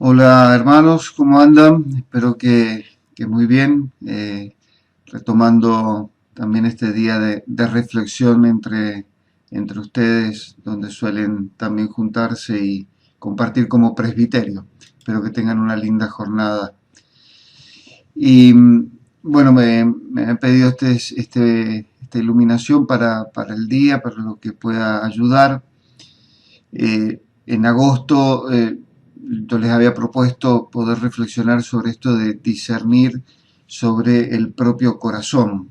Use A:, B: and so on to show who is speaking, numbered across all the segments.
A: Hola hermanos, ¿cómo andan? Espero que muy bien. Retomando también este día de reflexión entre ustedes, donde suelen también juntarse y compartir como presbiterio. Espero que tengan una linda jornada. Y bueno, me han pedido esta iluminación para el día, para lo que pueda ayudar. En agosto yo les había propuesto poder reflexionar sobre esto de discernir sobre el propio corazón.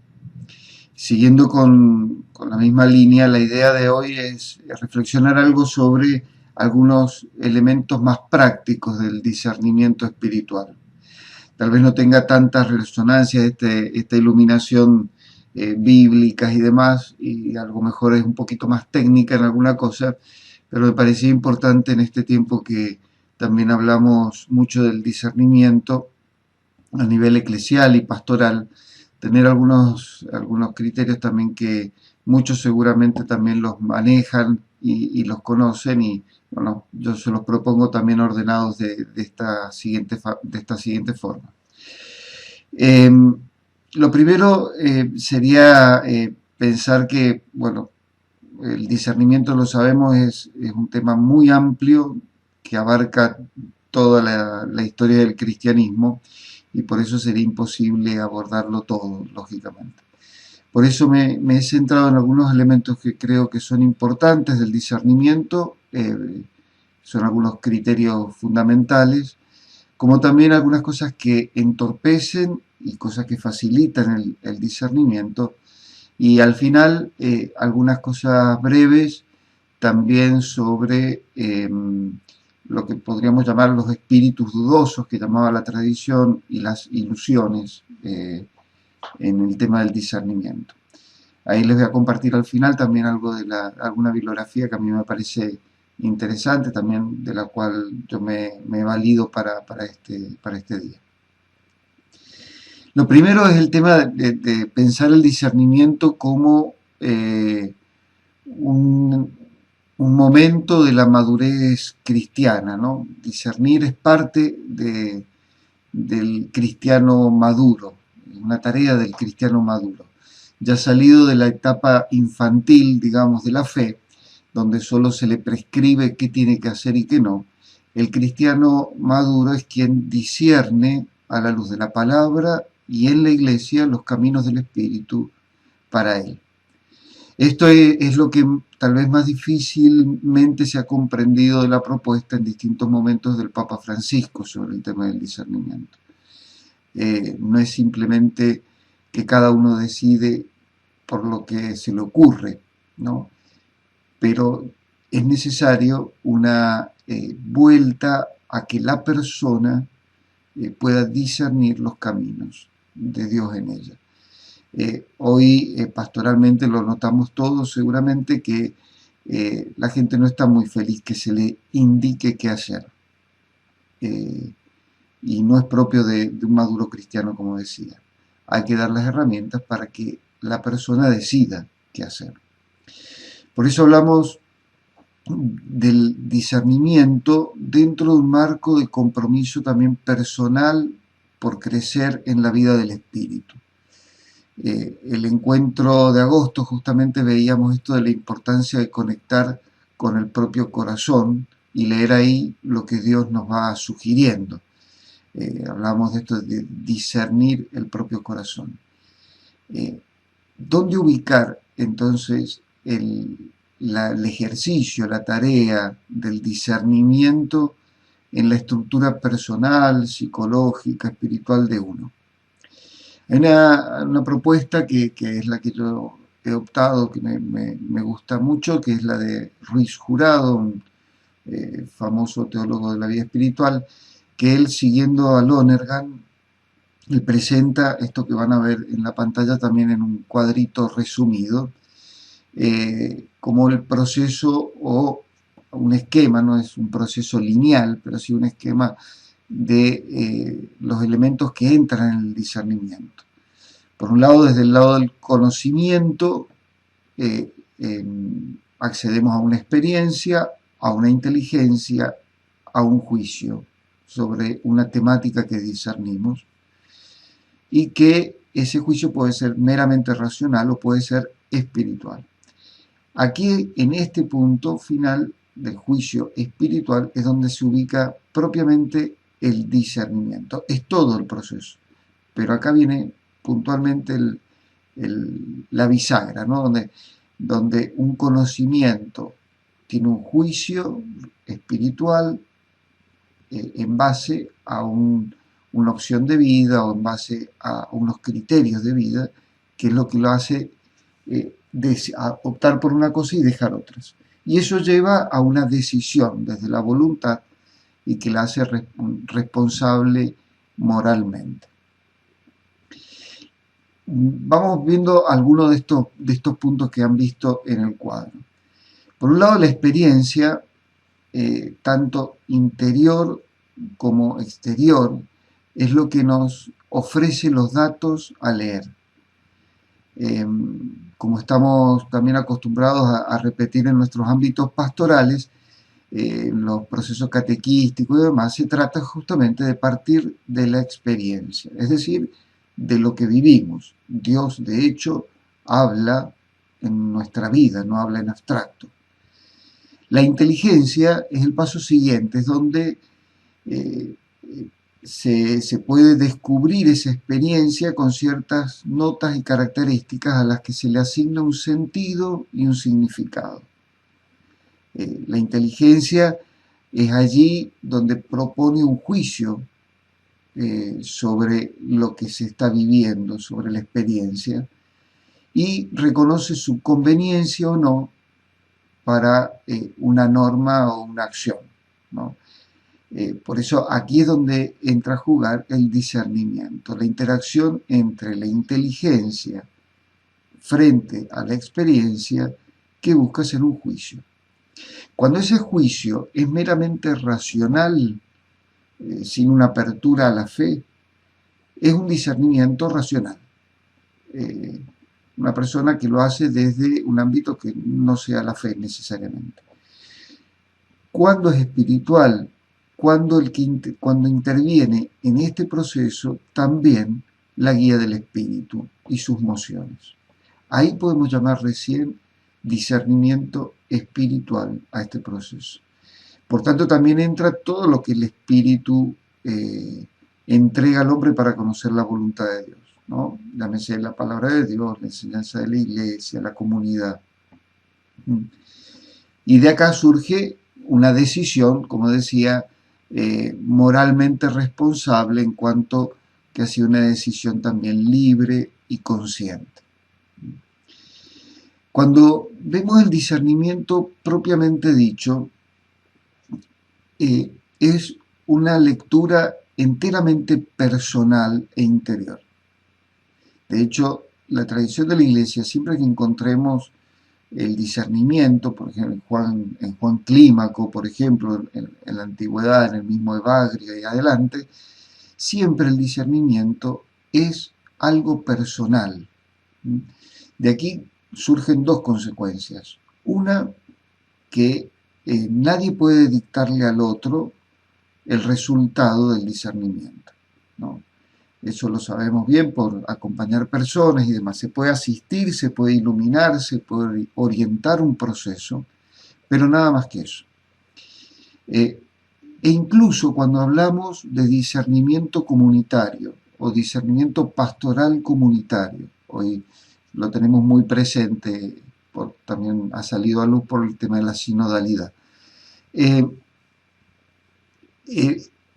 A: Siguiendo con la misma línea, la idea de hoy es reflexionar algo sobre algunos elementos más prácticos del discernimiento espiritual. Tal vez no tenga tanta resonancia esta iluminación bíblicas y demás, y algo mejor es un poquito más técnica en alguna cosa, pero me parecía importante en este tiempo que también hablamos mucho del discernimiento a nivel eclesial y pastoral, tener algunos criterios también que muchos seguramente también los manejan y los conocen y bueno, yo se los propongo también ordenados de esta siguiente forma. Eh, lo primero sería pensar que, bueno, el discernimiento, lo sabemos, es un tema muy amplio que abarca toda la historia del cristianismo y por eso sería imposible abordarlo todo, lógicamente. Por eso me he centrado en algunos elementos que creo que son importantes del discernimiento, son algunos criterios fundamentales, como también algunas cosas que entorpecen y cosas que facilitan el discernimiento, y al final algunas cosas breves también sobre lo que podríamos llamar los espíritus dudosos que llamaba la tradición y las ilusiones en el tema del discernimiento. Ahí les voy a compartir al final también algo de alguna bibliografía que a mí me parece interesante, también de la cual yo me he valido para este día. Lo primero es el tema de pensar el discernimiento como un, un momento de la madurez cristiana, ¿no? Discernir es parte del cristiano maduro, una tarea del cristiano maduro. Ya salido de la etapa infantil, digamos, de la fe, donde solo se le prescribe qué tiene que hacer y qué no, el cristiano maduro es quien discierne a la luz de la palabra y en la iglesia los caminos del Espíritu para él. Esto es lo que tal vez más difícilmente se ha comprendido de la propuesta en distintos momentos del Papa Francisco sobre el tema del discernimiento. No es simplemente que cada uno decide por lo que se le ocurre, ¿no? Pero es necesario una vuelta a que la persona pueda discernir los caminos de Dios en ella. Hoy pastoralmente lo notamos todos seguramente que la gente no está muy feliz que se le indique qué hacer. Y no es propio de un maduro cristiano, como decía. Hay que dar las herramientas para que la persona decida qué hacer. Por eso hablamos del discernimiento dentro de un marco de compromiso también personal por crecer en la vida del espíritu. El encuentro de agosto justamente veíamos esto de la importancia de conectar con el propio corazón y leer ahí lo que Dios nos va sugiriendo. Hablamos de esto de discernir el propio corazón. ¿Dónde ubicar entonces el ejercicio, la tarea del discernimiento en la estructura personal, psicológica, espiritual de uno? Hay una propuesta que es la que yo he optado, que me gusta mucho, que es la de Ruiz Jurado, un famoso teólogo de la vida espiritual, que él, siguiendo a Lonergan, le presenta esto que van a ver en la pantalla también en un cuadrito resumido, como el proceso o un esquema, no es un proceso lineal, pero sí un esquema de los elementos que entran en el discernimiento. Por un lado, desde el lado del conocimiento, eh, eh, accedemos a una experiencia, a una inteligencia, a un juicio. sobre una temática que discernimos, y que ese juicio puede ser meramente racional o puede ser espiritual. Aquí, en este punto final del juicio espiritual, es donde se ubica propiamente el discernimiento. Es todo el proceso. Pero acá viene puntualmente la bisagra, ¿no? Donde un conocimiento tiene un juicio espiritual en base a una opción de vida o en base a unos criterios de vida, que es lo que lo hace optar por una cosa y dejar otras. Y eso lleva a una decisión desde la voluntad y que la hace responsable moralmente. Vamos viendo algunos de estos puntos que han visto en el cuadro. Por un lado, la experiencia, tanto interior como exterior, es lo que nos ofrece los datos a leer. Como estamos también acostumbrados a repetir en nuestros ámbitos pastorales, los procesos catequísticos y demás, se trata justamente de partir de la experiencia, es decir, de lo que vivimos. Dios, de hecho, habla en nuestra vida, no habla en abstracto. La inteligencia es el paso siguiente, es donde se puede descubrir esa experiencia con ciertas notas y características a las que se le asigna un sentido y un significado. La inteligencia es allí donde propone un juicio sobre lo que se está viviendo, sobre la experiencia, y reconoce su conveniencia o no para una norma o una acción, ¿no? Por eso aquí es donde entra a jugar el discernimiento, la interacción entre la inteligencia frente a la experiencia que busca hacer un juicio. Cuando ese juicio es meramente racional, sin una apertura a la fe, es un discernimiento racional. Una persona que lo hace desde un ámbito que no sea la fe necesariamente. Cuando es espiritual, cuando interviene en este proceso también la guía del espíritu y sus mociones. Ahí podemos llamar recién discernimiento espiritual a este proceso. Por tanto, también entra todo lo que el espíritu entrega al hombre para conocer la voluntad de Dios, ¿no? Llámese la palabra de Dios, la enseñanza de la iglesia, la comunidad. Y de acá surge una decisión, como decía, moralmente responsable en cuanto que ha sido una decisión también libre y consciente. Cuando vemos el discernimiento propiamente dicho, es una lectura enteramente personal e interior. De hecho, la tradición de la Iglesia, siempre que encontremos el discernimiento, por ejemplo, en Juan Clímaco, por ejemplo, en la antigüedad, en el mismo Evagrio y adelante, siempre el discernimiento es algo personal. De aquí surgen dos consecuencias. Una, que nadie puede dictarle al otro el resultado del discernimiento, ¿no? Eso lo sabemos bien por acompañar personas y demás. Se puede asistir, se puede iluminar, se puede orientar un proceso, pero nada más que eso. E incluso cuando hablamos de discernimiento comunitario o discernimiento pastoral comunitario, hoy lo tenemos muy presente, también ha salido a luz por el tema de la sinodalidad.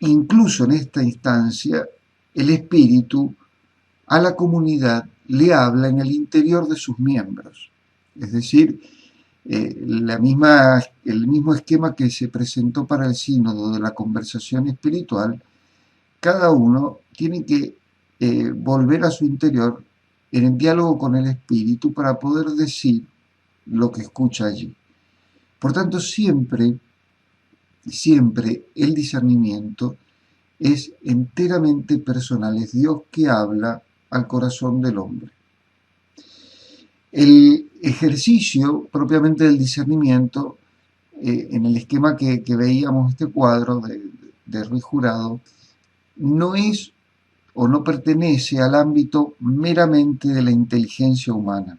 A: Incluso en esta instancia, el espíritu a la comunidad le habla en el interior de sus miembros. Es decir, el mismo esquema que se presentó para el sínodo de la conversación espiritual, cada uno tiene que volver a su interior en el diálogo con el espíritu para poder decir lo que escucha allí. Por tanto, siempre el discernimiento es enteramente personal, es Dios que habla al corazón del hombre. El ejercicio propiamente del discernimiento, en el esquema que veíamos este cuadro de Ruiz Jurado no es o no pertenece al ámbito meramente de la inteligencia humana,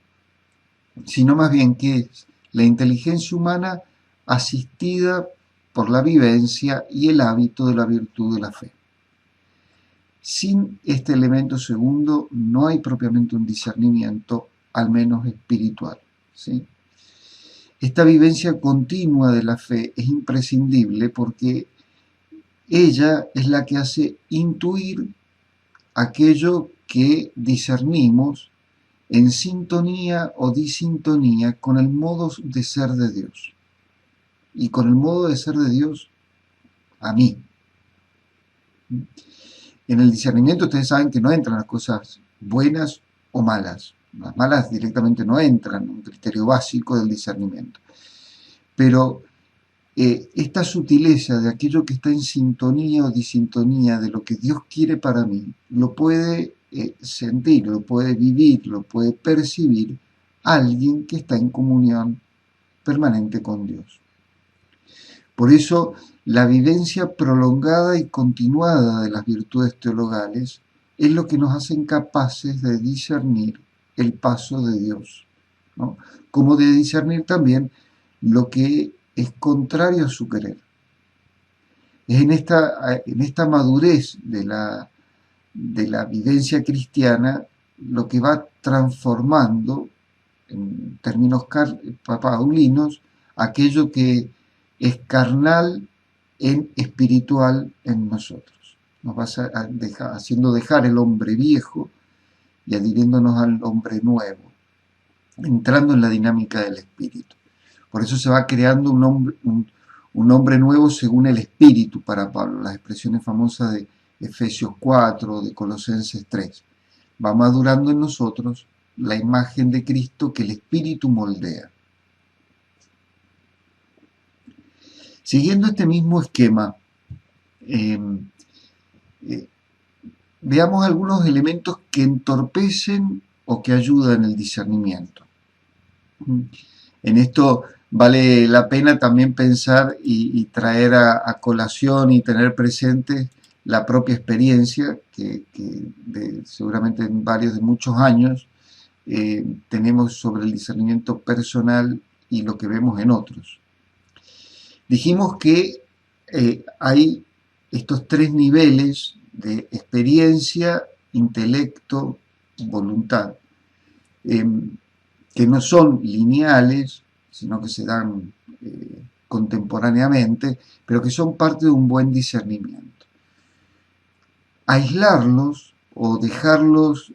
A: sino más bien que es la inteligencia humana asistida por la vivencia y el hábito de la virtud de la fe. Sin este elemento segundo no hay propiamente un discernimiento, al menos espiritual, ¿sí? Esta vivencia continua de la fe es imprescindible porque ella es la que hace intuir aquello que discernimos en sintonía o disintonía con el modo de ser de Dios. Y con el modo de ser de Dios a mí. En el discernimiento ustedes saben que no entran las cosas buenas o malas. Las malas directamente no entran, un criterio básico del discernimiento. Pero esta sutileza de aquello que está en sintonía o disintonía de lo que Dios quiere para mí, lo puede sentir, lo puede vivir, lo puede percibir alguien que está en comunión permanente con Dios. Por eso, la vivencia prolongada y continuada de las virtudes teologales es lo que nos hacen capaces de discernir el paso de Dios, ¿no? Como de discernir también lo que es contrario a su querer. Es en esta madurez de la vivencia cristiana lo que va transformando, en términos paulinos, aquello que es carnal en espiritual en nosotros. Nos va haciendo dejar el hombre viejo y adhiriéndonos al hombre nuevo, entrando en la dinámica del espíritu. Por eso se va creando un hombre nuevo según el espíritu para Pablo, las expresiones famosas de Efesios 4, de Colosenses 3. Va madurando en nosotros la imagen de Cristo que el espíritu moldea. Siguiendo este mismo esquema, veamos algunos elementos que entorpecen o que ayudan el discernimiento. En esto vale la pena también pensar y traer a colación y tener presente la propia experiencia que seguramente en varios de muchos años tenemos sobre el discernimiento personal y lo que vemos en otros. Dijimos que hay estos tres niveles de experiencia, intelecto, voluntad, que no son lineales, sino que se dan contemporáneamente, pero que son parte de un buen discernimiento. Aislarlos o dejarlos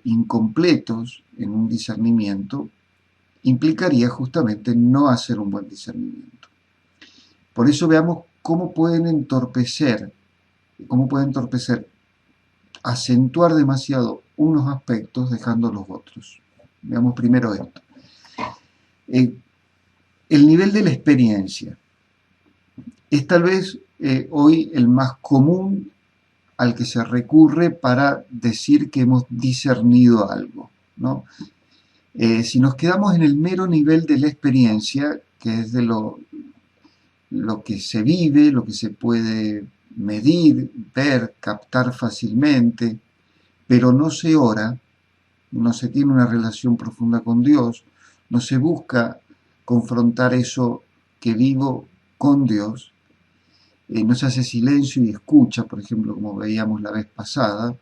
A: incompletos en un discernimiento implicaría justamente no hacer un buen discernimiento. Por eso veamos cómo pueden entorpecer, acentuar demasiado unos aspectos dejando los otros. Veamos primero esto. El nivel de la experiencia es tal vez hoy el más común al que se recurre para decir que hemos discernido algo, ¿no? Si nos quedamos en el mero nivel de la experiencia, que es de lo que se vive, lo que se puede medir, ver, captar fácilmente, pero no se ora, no se tiene una relación profunda con Dios, no se busca confrontar eso que vivo con Dios, no se hace silencio y escucha, por ejemplo, como veíamos la vez pasada,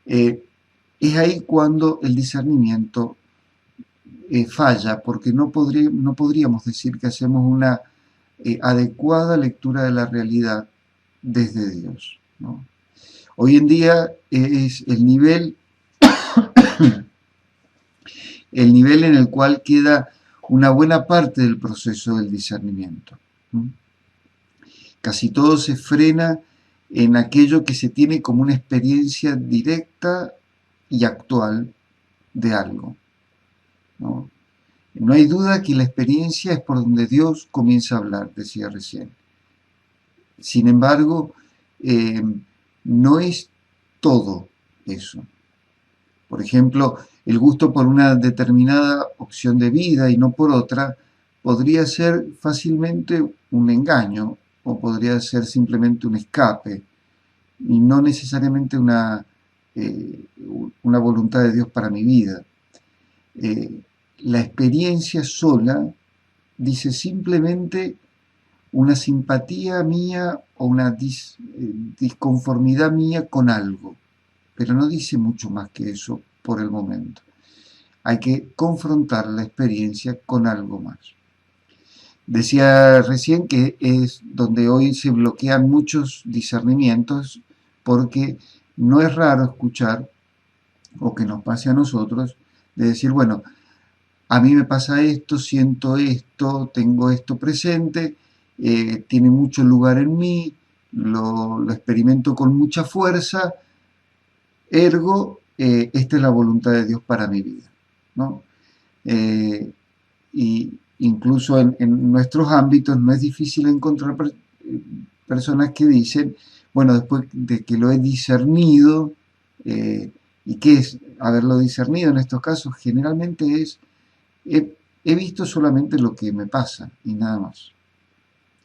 A: es ahí cuando el discernimiento falla, porque no podríamos decir que hacemos una adecuada lectura de la realidad desde Dios, ¿no? Hoy en día es el nivel en el cual queda una buena parte del proceso del discernimiento. Casi todo se frena en aquello que se tiene como una experiencia directa y actual de algo, ¿no? No hay duda que la experiencia es por donde Dios comienza a hablar, decía recién. Sin embargo, no es todo eso. Por ejemplo, el gusto por una determinada opción de vida y no por otra podría ser fácilmente un engaño o podría ser simplemente un escape, y no necesariamente una voluntad de Dios para mi vida. La experiencia sola dice simplemente una simpatía mía o una disconformidad mía con algo, pero no dice mucho más que eso por el momento. Hay que confrontar la experiencia con algo más. Decía recién que es donde hoy se bloquean muchos discernimientos, porque no es raro escuchar, o que nos pase a nosotros, de decir, bueno, a mí me pasa esto, siento esto, tengo esto presente, tiene mucho lugar en mí, lo experimento con mucha fuerza, ergo, esta es la voluntad de Dios para mi vida, ¿no? Y incluso en nuestros ámbitos no es difícil encontrar personas que dicen, bueno, después de que lo he discernido, ¿y qué es haberlo discernido en estos casos? Generalmente es, he visto solamente lo que me pasa y nada más,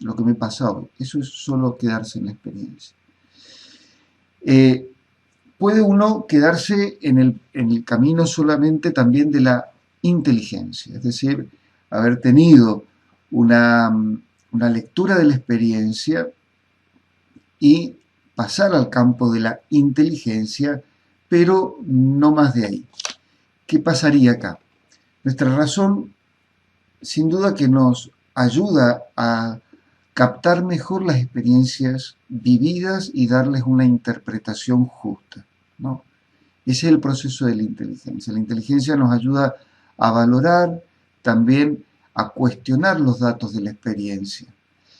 A: lo que me pasa hoy. Eso es solo quedarse en la experiencia. Puede uno quedarse en el camino solamente también de la inteligencia, es decir, haber tenido una lectura de la experiencia y pasar al campo de la inteligencia, pero no más de ahí. ¿Qué pasaría acá? Nuestra razón, sin duda que nos ayuda a captar mejor las experiencias vividas y darles una interpretación justa, ¿no? Ese es el proceso de la inteligencia. La inteligencia nos ayuda a valorar, también a cuestionar los datos de la experiencia.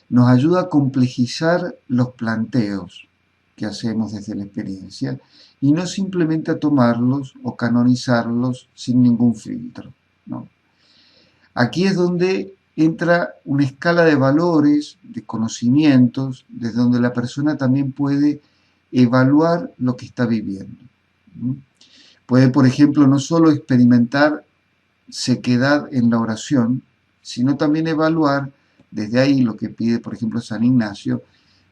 A: Nos ayuda a complejizar los planteos que hacemos desde la experiencia y no simplemente a tomarlos o canonizarlos sin ningún filtro, ¿no? Aquí es donde entra una escala de valores, de conocimientos, desde donde la persona también puede evaluar lo que está viviendo. Puede, por ejemplo, no solo experimentar sequedad en la oración, sino también evaluar desde ahí lo que pide, por ejemplo, San Ignacio,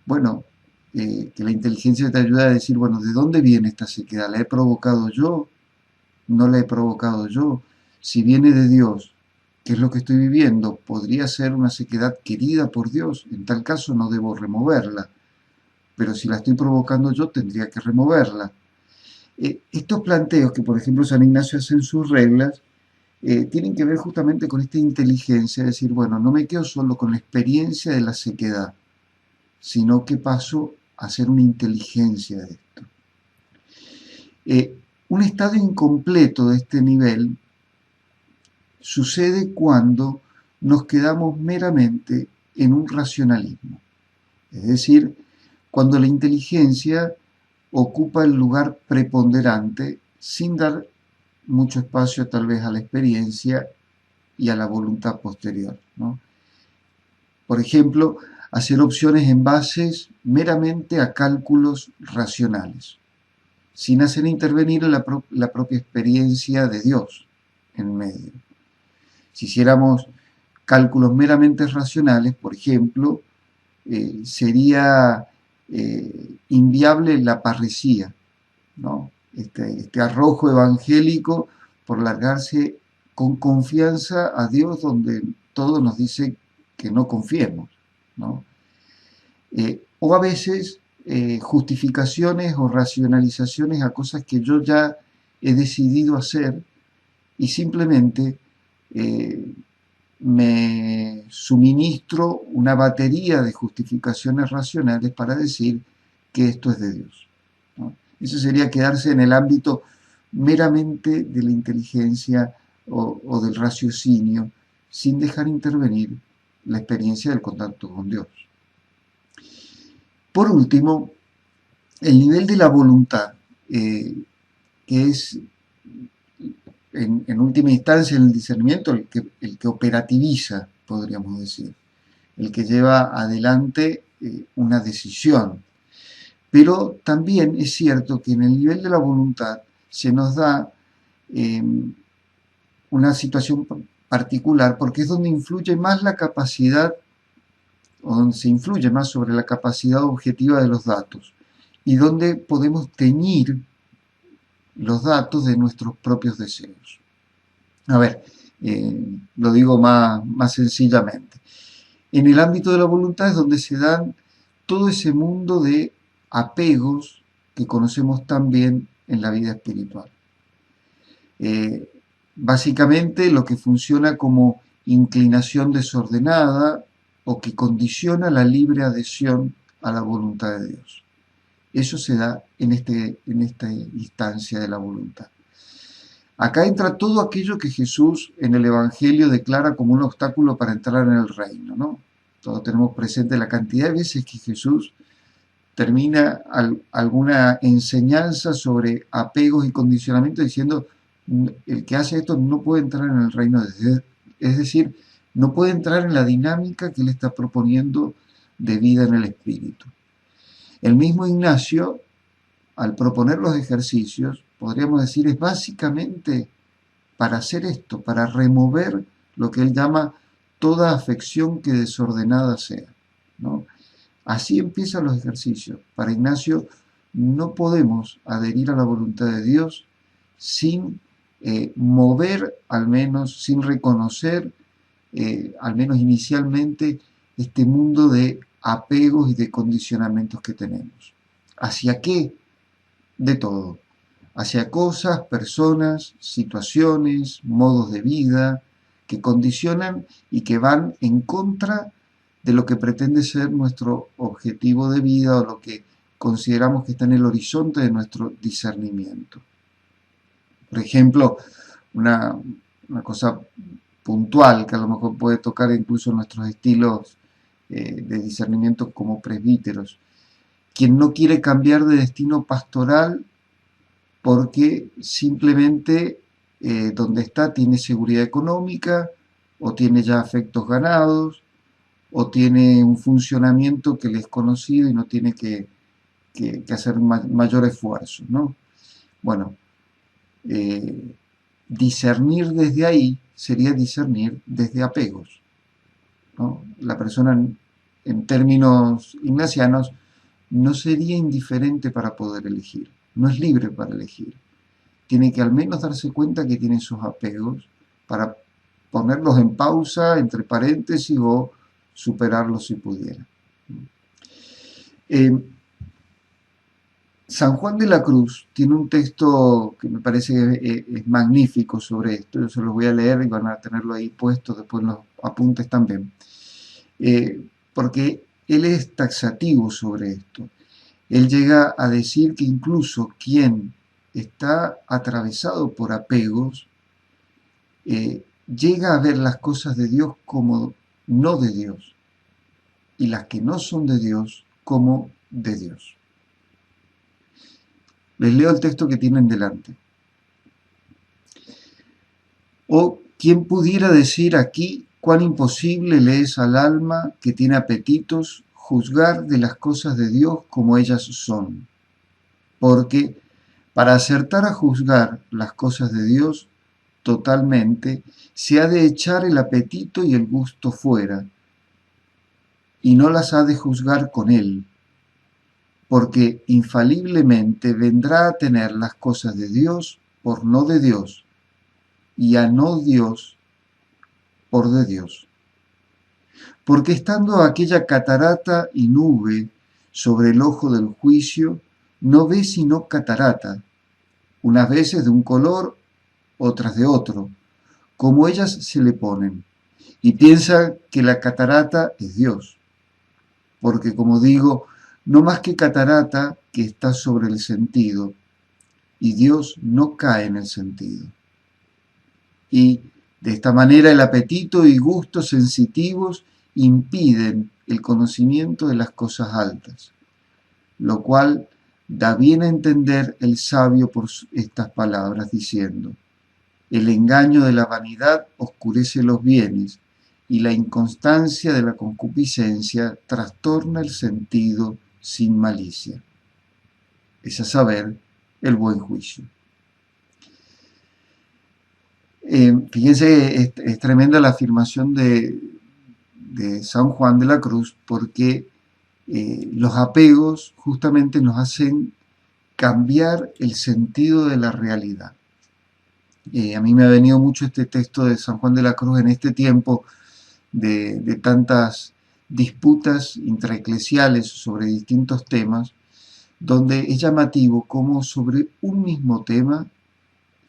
A: bueno, que la inteligencia te ayuda a decir, bueno, ¿de dónde viene esta sequedad? ¿La he provocado yo? ¿No la he provocado yo? Si viene de Dios, ¿qué es lo que estoy viviendo? ¿Podría ser una sequedad querida por Dios? En tal caso no debo removerla, pero si la estoy provocando yo, tendría que removerla. Estos planteos que, por ejemplo, San Ignacio hace en sus reglas, tienen que ver justamente con esta inteligencia, es decir, bueno, no me quedo solo con la experiencia de la sequedad, sino que paso a hacer una inteligencia de esto. Un estado incompleto de este nivel sucede cuando nos quedamos meramente en un racionalismo, es decir, cuando la inteligencia ocupa el lugar preponderante sin dar mucho espacio tal vez a la experiencia y a la voluntad posterior, ¿no? Por ejemplo, hacer opciones en bases meramente a cálculos racionales, sin hacer intervenir la propia experiencia de Dios en medio. Si hiciéramos cálculos meramente racionales, por ejemplo, sería inviable la parresía, ¿no? Este arrojo evangélico por largarse con confianza a Dios donde todo nos dice que no confiemos, ¿no? O a veces justificaciones o racionalizaciones a cosas que yo ya he decidido hacer y simplemente me suministro una batería de justificaciones racionales para decir que esto es de Dios, ¿no? Eso sería quedarse en el ámbito meramente de la inteligencia o del raciocinio, sin dejar intervenir la experiencia del contacto con Dios. Por último, el nivel de la voluntad, que es en última instancia en el discernimiento el que operativiza, podríamos decir, el que lleva adelante una decisión. Pero también es cierto que en el nivel de la voluntad se nos da una situación particular porque es donde influye más la capacidad o donde se influye más sobre la capacidad objetiva de los datos, y donde podemos teñir los datos de nuestros propios deseos. A ver, lo digo más sencillamente. En el ámbito de la voluntad es donde se dan todo ese mundo de apegos que conocemos tan bien en la vida espiritual. Básicamente lo que funciona como inclinación desordenada o que condiciona la libre adhesión a la voluntad de Dios. Eso se da en esta instancia de la voluntad. Acá entra todo aquello que Jesús en el Evangelio declara como un obstáculo para entrar en el reino, ¿no? Todos tenemos presente la cantidad de veces que Jesús termina alguna enseñanza sobre apegos y condicionamientos diciendo, el que hace esto no puede entrar en el reino de Dios. Es decir, no puede entrar en la dinámica que él está proponiendo de vida en el Espíritu. El mismo Ignacio, al proponer los ejercicios, podríamos decir, es básicamente para hacer esto, para remover lo que él llama toda afección que desordenada sea, ¿no? Así empiezan los ejercicios. Para Ignacio no podemos adherir a la voluntad de Dios sin mover, al menos, sin reconocer, al menos inicialmente, este mundo de apegos y de condicionamientos que tenemos. ¿Hacia qué? De todo. Hacia cosas, personas, situaciones, modos de vida que condicionan y que van en contra de lo que pretende ser nuestro objetivo de vida o lo que consideramos que está en el horizonte de nuestro discernimiento. Por ejemplo, una cosa puntual que a lo mejor puede tocar incluso nuestros estilos de discernimiento como presbíteros. Quien no quiere cambiar de destino pastoral porque simplemente donde está tiene seguridad económica o tiene ya afectos ganados o tiene un funcionamiento que le es conocido y no tiene que hacer mayor esfuerzo, ¿no? Bueno, discernir desde ahí sería discernir desde apegos, ¿no? La persona en términos ignacianos no sería indiferente para poder elegir, no es libre para elegir. Tiene que al menos darse cuenta que tiene sus apegos para ponerlos en pausa, entre paréntesis, o superarlos si pudiera. San Juan de la Cruz tiene un texto que me parece que es magnífico sobre esto. Yo se los voy a leer y van a tenerlo ahí puesto después en los apuntes también. Porque él es taxativo sobre esto. Él llega a decir que incluso quien está atravesado por apegos llega a ver las cosas de Dios como no de Dios y las que no son de Dios como de Dios. Les leo el texto que tienen delante. O quien pudiera decir aquí cuán imposible le es al alma que tiene apetitos juzgar de las cosas de Dios como ellas son. Porque para acertar a juzgar las cosas de Dios totalmente, se ha de echar el apetito y el gusto fuera, y no las ha de juzgar con él, porque infaliblemente vendrá a tener las cosas de Dios por no de Dios, y a no Dios por de Dios. Porque estando aquella catarata y nube sobre el ojo del juicio, no ve sino catarata, unas veces de un color, otras de otro, como ellas se le ponen, y piensa que la catarata es Dios, porque como digo, no más que catarata que está sobre el sentido, y Dios no cae en el sentido. Y de esta manera el apetito y gustos sensitivos impiden el conocimiento de las cosas altas, lo cual da bien a entender el sabio por estas palabras, diciendo: el engaño de la vanidad oscurece los bienes, y la inconstancia de la concupiscencia trastorna el sentido sin malicia. Es a saber, el buen juicio. Fíjense, es tremenda la afirmación de de San Juan de la Cruz, porque los apegos justamente nos hacen cambiar el sentido de la realidad. A mí me ha venido mucho este texto de San Juan de la Cruz en este tiempo de tantas disputas intraeclesiales sobre distintos temas, donde es llamativo cómo sobre un mismo tema,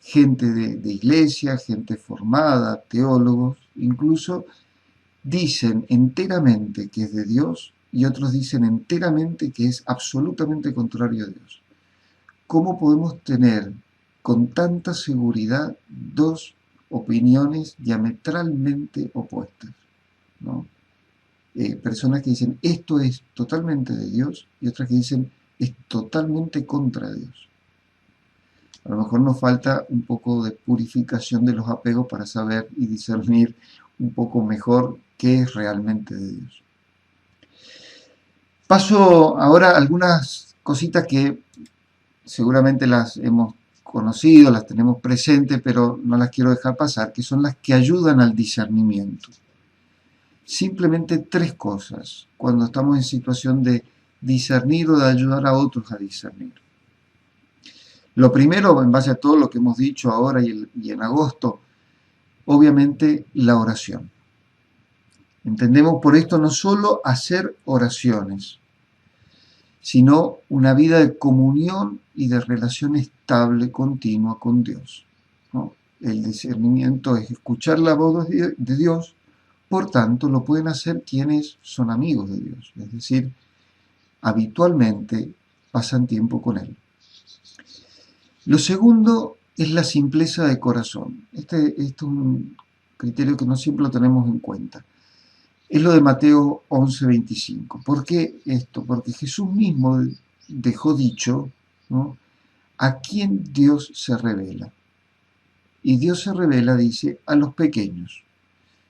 A: gente de iglesia, gente formada, teólogos, incluso dicen enteramente que es de Dios y otros dicen enteramente que es absolutamente contrario a Dios. ¿Cómo podemos tener con tanta seguridad dos opiniones diametralmente opuestas, ¿no? Personas que dicen esto es totalmente de Dios y otras que dicen es totalmente contra Dios. A lo mejor nos falta un poco de purificación de los apegos para saber y discernir un poco mejor qué es realmente de Dios. Paso ahora a algunas cositas que seguramente las hemos conocido, las tenemos presentes, pero no las quiero dejar pasar, que son las que ayudan al discernimiento. Simplemente tres cosas cuando estamos en situación de discernir o de ayudar a otros a discernir. Lo primero, en base a todo lo que hemos dicho ahora y en agosto, obviamente la oración. Entendemos por esto no solo hacer oraciones, sino una vida de comunión y de relación estable, continua con Dios, ¿no? El discernimiento es escuchar la voz de Dios, por tanto lo pueden hacer quienes son amigos de Dios, es decir, habitualmente pasan tiempo con Él. Lo segundo es la simpleza de corazón. Este es un criterio que no siempre lo tenemos en cuenta. Es lo de Mateo 11:25. ¿Por qué esto? Porque Jesús mismo dejó dicho, ¿no?, a quién Dios se revela. Y Dios se revela, dice, a los pequeños.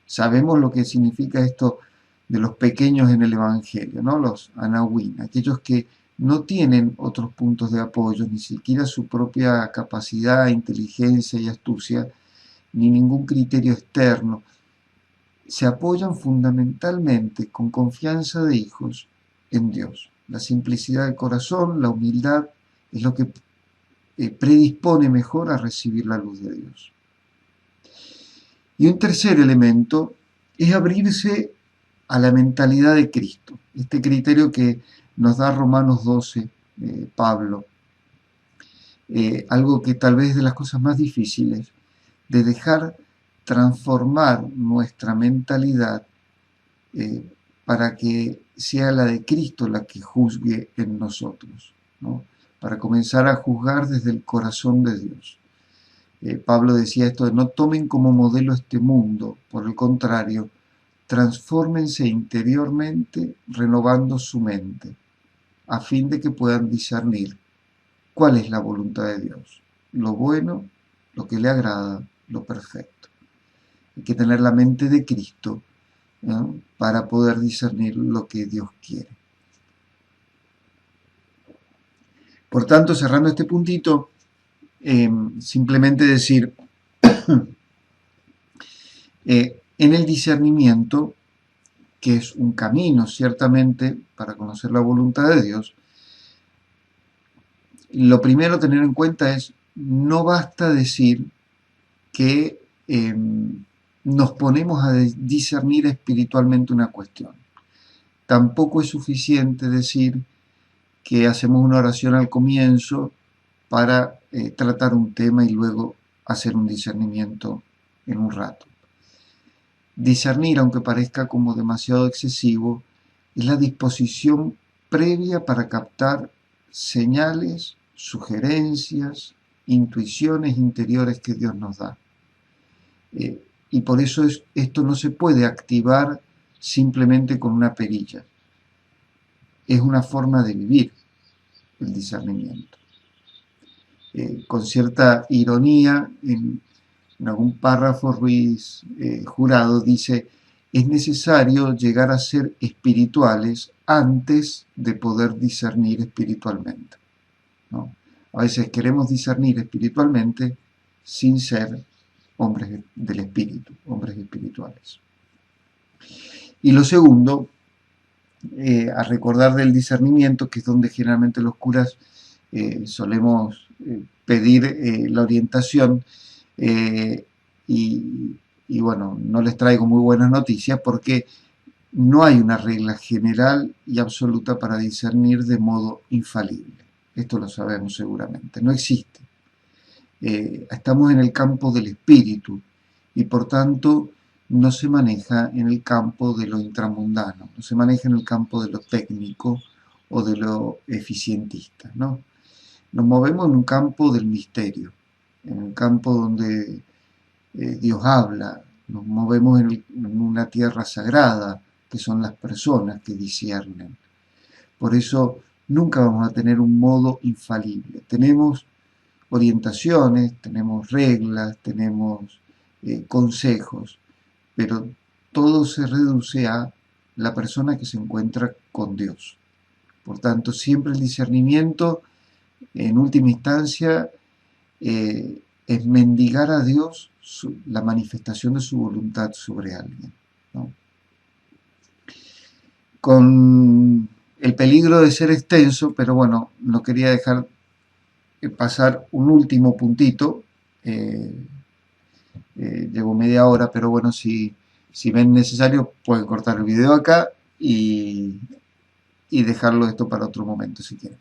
A: Sabemos lo que significa esto de los pequeños en el Evangelio, ¿no? Los anahuín, aquellos que no tienen otros puntos de apoyo, ni siquiera su propia capacidad, inteligencia y astucia, ni ningún criterio externo. Se apoyan fundamentalmente con confianza de hijos en Dios. La simplicidad del corazón, la humildad, es lo que predispone mejor a recibir la luz de Dios. Y un tercer elemento es abrirse a la mentalidad de Cristo. Este criterio que nos da Romanos 12, Pablo. Algo que tal vez es de las cosas más difíciles, de dejar transformar nuestra mentalidad para que sea la de Cristo la que juzgue en nosotros, ¿no? Para comenzar a juzgar desde el corazón de Dios. Pablo decía esto de no tomen como modelo este mundo, por el contrario, transfórmense interiormente renovando su mente, a fin de que puedan discernir cuál es la voluntad de Dios, lo bueno, lo que le agrada, lo perfecto. Hay que tener la mente de Cristo, ¿no?, para poder discernir lo que Dios quiere. Por tanto, cerrando este puntito, simplemente decir, en el discernimiento, que es un camino ciertamente para conocer la voluntad de Dios, lo primero a tener en cuenta es, no basta decir que nos ponemos a discernir espiritualmente una cuestión. Tampoco es suficiente decir que hacemos una oración al comienzo para tratar un tema y luego hacer un discernimiento en un rato. Discernir, aunque parezca como demasiado excesivo, es la disposición previa para captar señales, sugerencias, intuiciones interiores que Dios nos da. Y por eso esto no se puede activar simplemente con una perilla. Es una forma de vivir el discernimiento. Con cierta ironía, en algún párrafo Ruiz Jurado dice, es necesario llegar a ser espirituales antes de poder discernir espiritualmente, ¿no? A veces queremos discernir espiritualmente sin ser hombres del espíritu, hombres espirituales. Y lo segundo, a recordar del discernimiento, que es donde generalmente los curas solemos pedir la orientación, eh, y, y bueno, no les traigo muy buenas noticias porque no hay una regla general y absoluta para discernir de modo infalible. Esto lo sabemos seguramente, no existe. Estamos en el campo del espíritu y por tanto no se maneja en el campo de lo intramundano, no se maneja en el campo de lo técnico o de lo eficientista, ¿no? Nos movemos en un campo del misterio, en un campo donde Dios habla, nos movemos en una tierra sagrada, que son las personas que disciernen. Por eso nunca vamos a tener un modo infalible. Tenemos orientaciones, tenemos reglas, tenemos consejos, pero todo se reduce a la persona que se encuentra con Dios. Por tanto, siempre el discernimiento, en última instancia, es mendigar a Dios la manifestación de su voluntad sobre alguien, ¿no? Con el peligro de ser extenso, pero bueno, no quería dejar pasar un último puntito. Llevo media hora, pero bueno, si ven necesario pueden cortar el video acá y dejarlo esto para otro momento si quieren.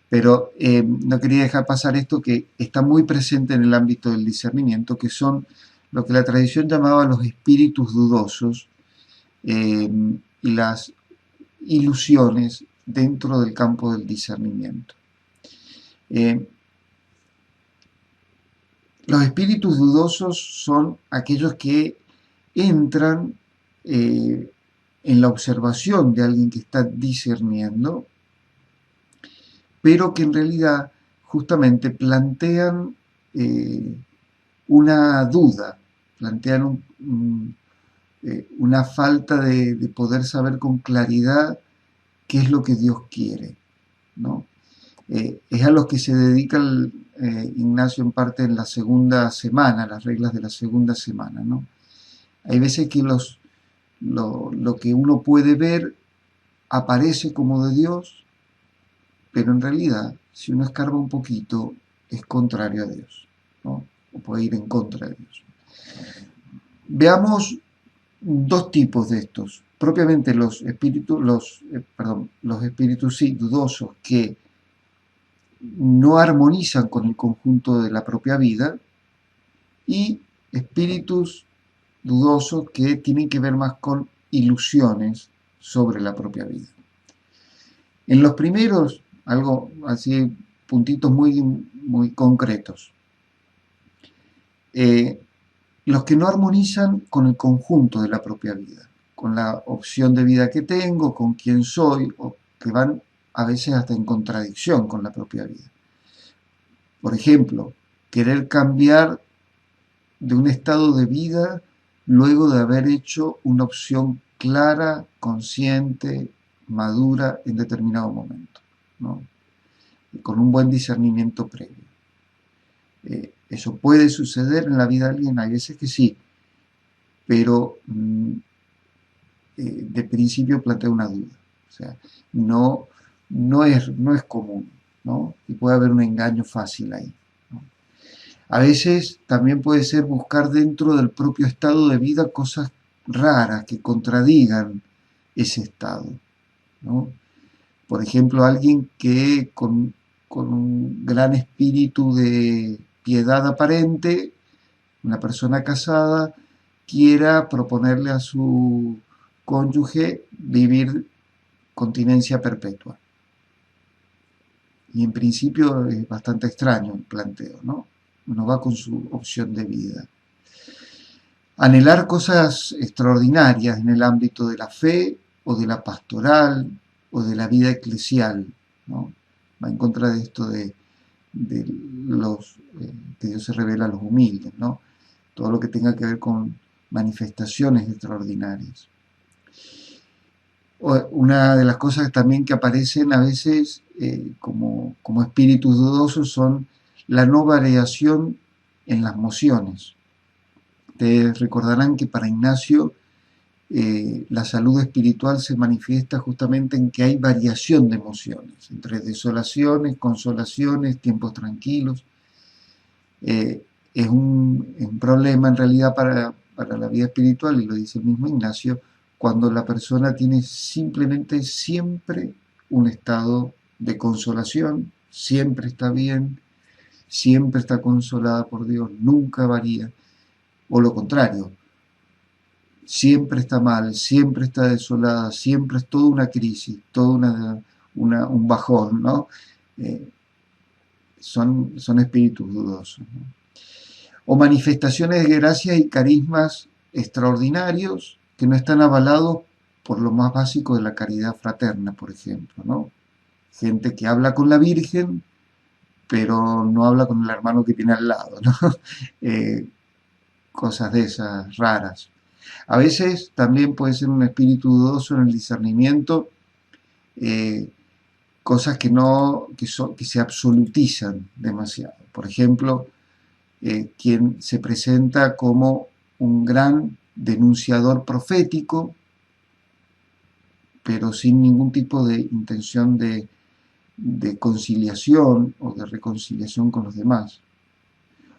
A: Pero no quería dejar pasar esto que está muy presente en el ámbito del discernimiento, que son lo que la tradición llamaba los espíritus dudosos y las ilusiones dentro del campo del discernimiento. Los espíritus dudosos son aquellos que entran en la observación de alguien que está discerniendo, pero que en realidad justamente plantean una duda, plantean una falta de poder saber con claridad qué es lo que Dios quiere, ¿no? Es a los que se dedica Ignacio en parte en la segunda semana, las reglas de la segunda semana, ¿no? Hay veces que lo que uno puede ver aparece como de Dios, pero en realidad, si uno escarba un poquito, es contrario a Dios, ¿no? O puede ir en contra de Dios. Veamos dos tipos de estos. Propiamente los espíritus sí, dudosos, que no armonizan con el conjunto de la propia vida, y espíritus dudosos que tienen que ver más con ilusiones sobre la propia vida. En los primeros, algo así, puntitos muy concretos. Los que no armonizan con el conjunto de la propia vida, con la opción de vida que tengo, con quién soy, o que van a veces hasta en contradicción con la propia vida. Por ejemplo, querer cambiar de un estado de vida luego de haber hecho una opción clara, consciente, madura en determinado momento, ¿no? Con un buen discernimiento previo. Eso puede suceder en la vida de alguien, hay veces que sí, pero de principio plantea una duda. O sea, no es común, ¿no? Y puede haber un engaño fácil ahí, ¿no? A veces también puede ser buscar dentro del propio estado de vida cosas raras que contradigan ese estado, ¿no? Por ejemplo, alguien que con un gran espíritu de piedad aparente, una persona casada, quiera proponerle a su cónyuge vivir continencia perpetua. Y en principio es bastante extraño el planteo, ¿no? Uno va con su opción de vida. Anhelar cosas extraordinarias en el ámbito de la fe o de la pastoral o de la vida eclesial, ¿no? Va en contra de esto de los que Dios se revela a los humildes, ¿no? Todo lo que tenga que ver con manifestaciones extraordinarias. Una de las cosas también que aparecen a veces como espíritus dudosos son la no variación en las mociones. Ustedes recordarán que para Ignacio la salud espiritual se manifiesta justamente en que hay variación de emociones, entre desolaciones, consolaciones, tiempos tranquilos. Es un problema en realidad para la vida espiritual, y lo dice el mismo Ignacio, cuando la persona tiene simplemente siempre un estado de consolación, siempre está bien, siempre está consolada por Dios, nunca varía, o lo contrario, siempre está mal, siempre está desolada, siempre es toda una crisis, todo un bajón, ¿no? Eh, son espíritus dudosos, ¿no? O manifestaciones de gracias y carismas extraordinarios que no están avalados por lo más básico de la caridad fraterna, por ejemplo, ¿no? Gente que habla con la Virgen, pero no habla con el hermano que tiene al lado, ¿no? Eh, Cosas de esas raras. A veces también puede ser un espíritu dudoso en el discernimiento, eh, cosas que se absolutizan demasiado. Por ejemplo, quien se presenta como un gran denunciador profético, pero sin ningún tipo de intención de conciliación o de reconciliación con los demás.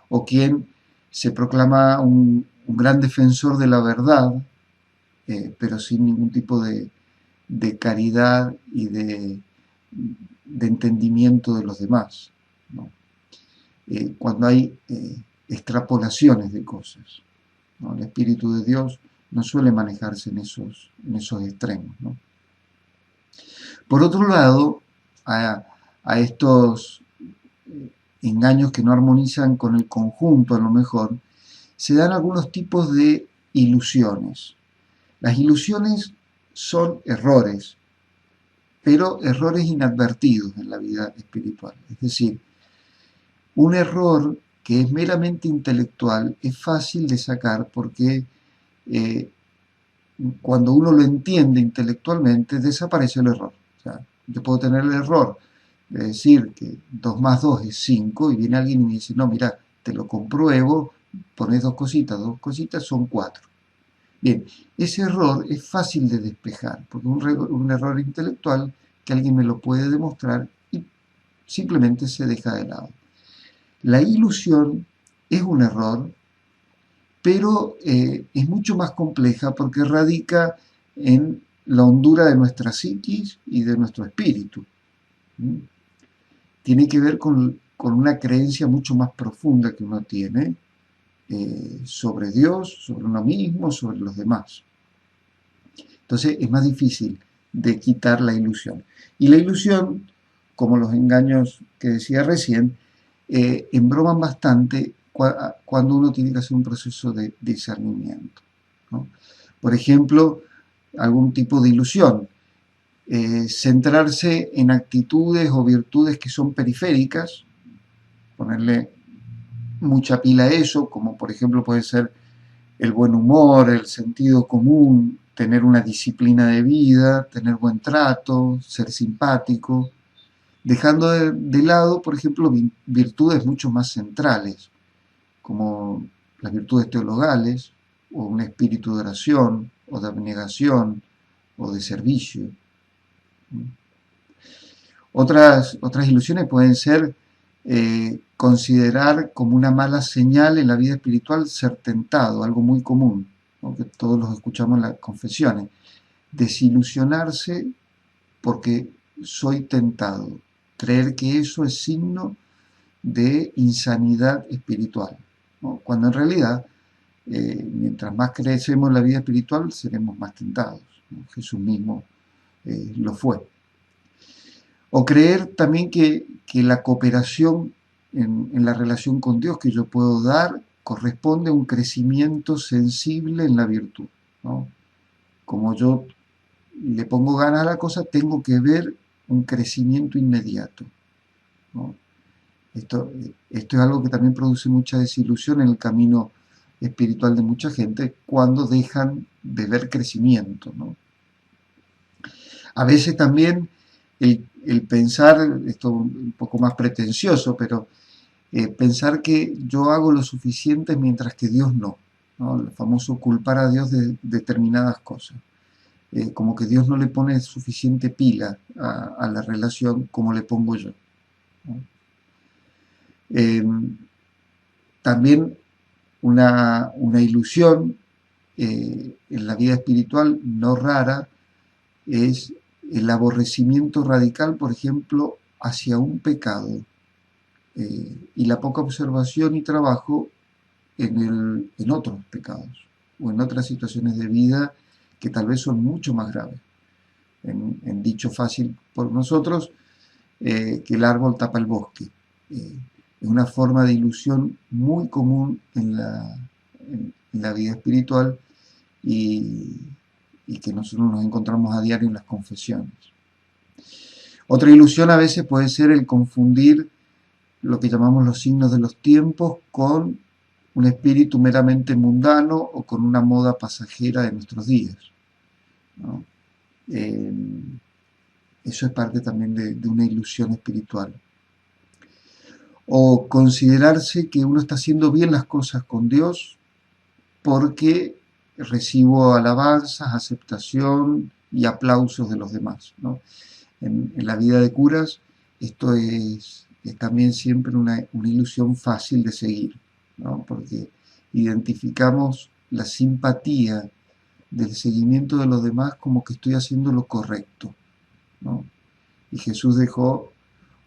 A: O quien se proclama un gran defensor de la verdad, pero sin ningún tipo de caridad y de entendimiento de los demás, ¿no? Cuando hay extrapolaciones de cosas, ¿no? El Espíritu de Dios no suele manejarse en esos extremos, ¿no? Por otro lado, a estos engaños que no armonizan con el conjunto, a lo mejor, se dan algunos tipos de ilusiones. Las ilusiones son errores, pero errores inadvertidos en la vida espiritual. Es decir, un error que es meramente intelectual es fácil de sacar porque eh, cuando uno lo entiende intelectualmente desaparece el error. O sea, yo puedo tener el error de decir que 2 más 2 es 5 y viene alguien y me dice, no, mira, te lo compruebo, pones dos cositas son 4. Bien, ese error es fácil de despejar, porque un error intelectual que alguien me lo puede demostrar y simplemente se deja de lado. La ilusión es un error, pero es mucho más compleja porque radica en la hondura de nuestra psiquis y de nuestro espíritu. ¿Mm? Tiene que ver con una creencia mucho más profunda que uno tiene sobre Dios, sobre uno mismo, sobre los demás. Entonces es más difícil de quitar la ilusión. Y la ilusión, como los engaños que decía recién, embroman bastante cuando uno tiene que hacer un proceso de discernimiento, ¿no? Por ejemplo, algún tipo de ilusión, centrarse en actitudes o virtudes que son periféricas, ponerle mucha pila a eso, como por ejemplo puede ser el buen humor, el sentido común, tener una disciplina de vida, tener buen trato, ser simpático, dejando de lado, por ejemplo, virtudes mucho más centrales, como las virtudes teologales, o un espíritu de oración, o de abnegación, o de servicio. Otras ilusiones pueden ser considerar como una mala señal en la vida espiritual ser tentado, algo muy común, ¿no? Que todos los escuchamos en las confesiones. Desilusionarse porque soy tentado, creer que eso es signo de insanidad espiritual, ¿no? Cuando en realidad, mientras más crecemos en la vida espiritual, seremos más tentados, ¿no? Jesús mismo lo fue. O creer también que la cooperación en la relación con Dios que yo puedo dar corresponde a un crecimiento sensible en la virtud, ¿no? Como yo le pongo ganas a la cosa, tengo que ver un crecimiento inmediato, ¿no? Esto es algo que también produce mucha desilusión en el camino espiritual de mucha gente cuando dejan de ver crecimiento, ¿no? A veces también el pensar, esto un poco más pretencioso, pero pensar que yo hago lo suficiente mientras que Dios no. ¿no? El famoso culpar a Dios de determinadas cosas. Como que Dios no le pone suficiente pila a la relación como le pongo yo, ¿no? Eh, También una ilusión en la vida espiritual no rara es el aborrecimiento radical, por ejemplo, hacia un pecado, y la poca observación y trabajo en otros pecados o en otras situaciones de vida que tal vez son mucho más graves. En dicho fácil por nosotros, que el árbol tapa el bosque. Es una forma de ilusión muy común en la vida espiritual y, y que nosotros nos encontramos a diario en las confesiones. Otra ilusión a veces puede ser el confundir lo que llamamos los signos de los tiempos con un espíritu meramente mundano o con una moda pasajera de nuestros días, ¿no? Eso es parte también de una ilusión espiritual. O considerarse que uno está haciendo bien las cosas con Dios porque recibo alabanzas, aceptación y aplausos de los demás, ¿no? En la vida de curas esto es también siempre una ilusión fácil de seguir, ¿no? Porque identificamos la simpatía del seguimiento de los demás como que estoy haciendo lo correcto, ¿no? Y Jesús dejó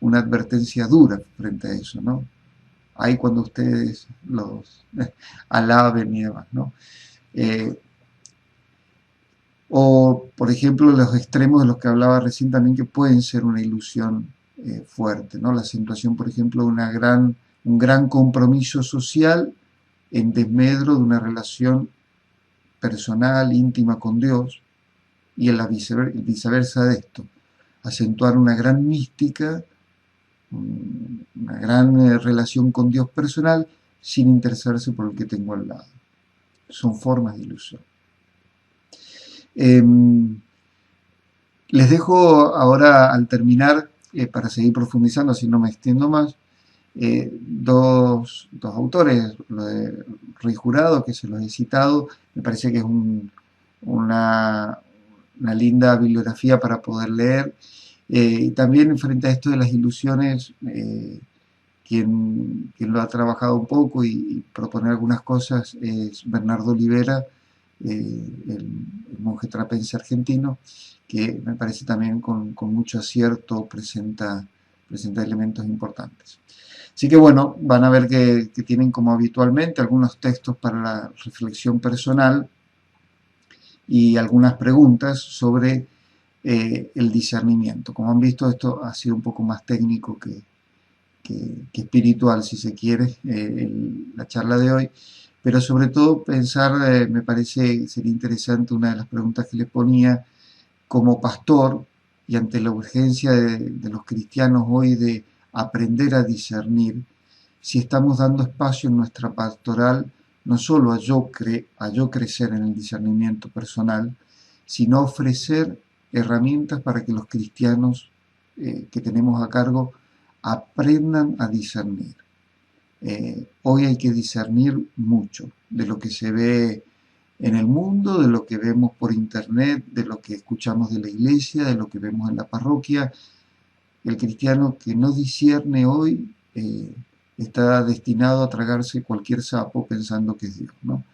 A: una advertencia dura frente a eso, ¿no? Ahí cuando ustedes los alaben y demás, ¿no? Eh, o, por ejemplo, los extremos de los que hablaba recién también, que pueden ser una ilusión fuerte, ¿no? La acentuación, por ejemplo, de un gran compromiso social en desmedro de una relación personal, íntima con Dios, y el viceversa de esto, acentuar una gran mística, una gran relación con Dios personal, sin interesarse por el que tengo al lado. Son formas de ilusión. Les dejo ahora, al terminar, para seguir profundizando, si no me extiendo más, dos autores, lo de Ruiz Jurado, que se los he citado, me parece que es una linda bibliografía para poder leer. Y también frente a esto de las ilusiones, quien lo ha trabajado un poco y propone algunas cosas es Bernardo Olivera, el monje trapense argentino, que me parece también con mucho acierto presenta elementos importantes. Así que bueno, van a ver que tienen como habitualmente algunos textos para la reflexión personal y algunas preguntas sobre el discernimiento. Como han visto, esto ha sido un poco más técnico que espiritual, si se quiere, la charla de hoy, pero sobre todo pensar, me parece sería interesante una de las preguntas que les ponía, como pastor y ante la urgencia de los cristianos hoy de aprender a discernir, si estamos dando espacio en nuestra pastoral no solo a yo crecer en el discernimiento personal, sino ofrecer herramientas para que los cristianos que tenemos a cargo aprendan a discernir. Hoy hay que discernir mucho de lo que se ve en el mundo, de lo que vemos por internet, de lo que escuchamos de la iglesia, de lo que vemos en la parroquia. El cristiano que no discierne hoy está destinado a tragarse cualquier sapo pensando que es Dios, ¿no?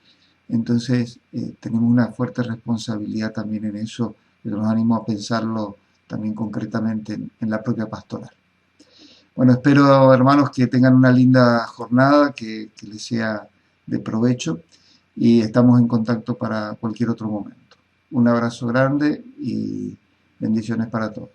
A: Entonces tenemos una fuerte responsabilidad también en eso, y los animo a pensarlo también concretamente en la propia pastoral. Bueno, espero, hermanos, que tengan una linda jornada, que les sea de provecho y estamos en contacto para cualquier otro momento. Un abrazo grande y bendiciones para todos.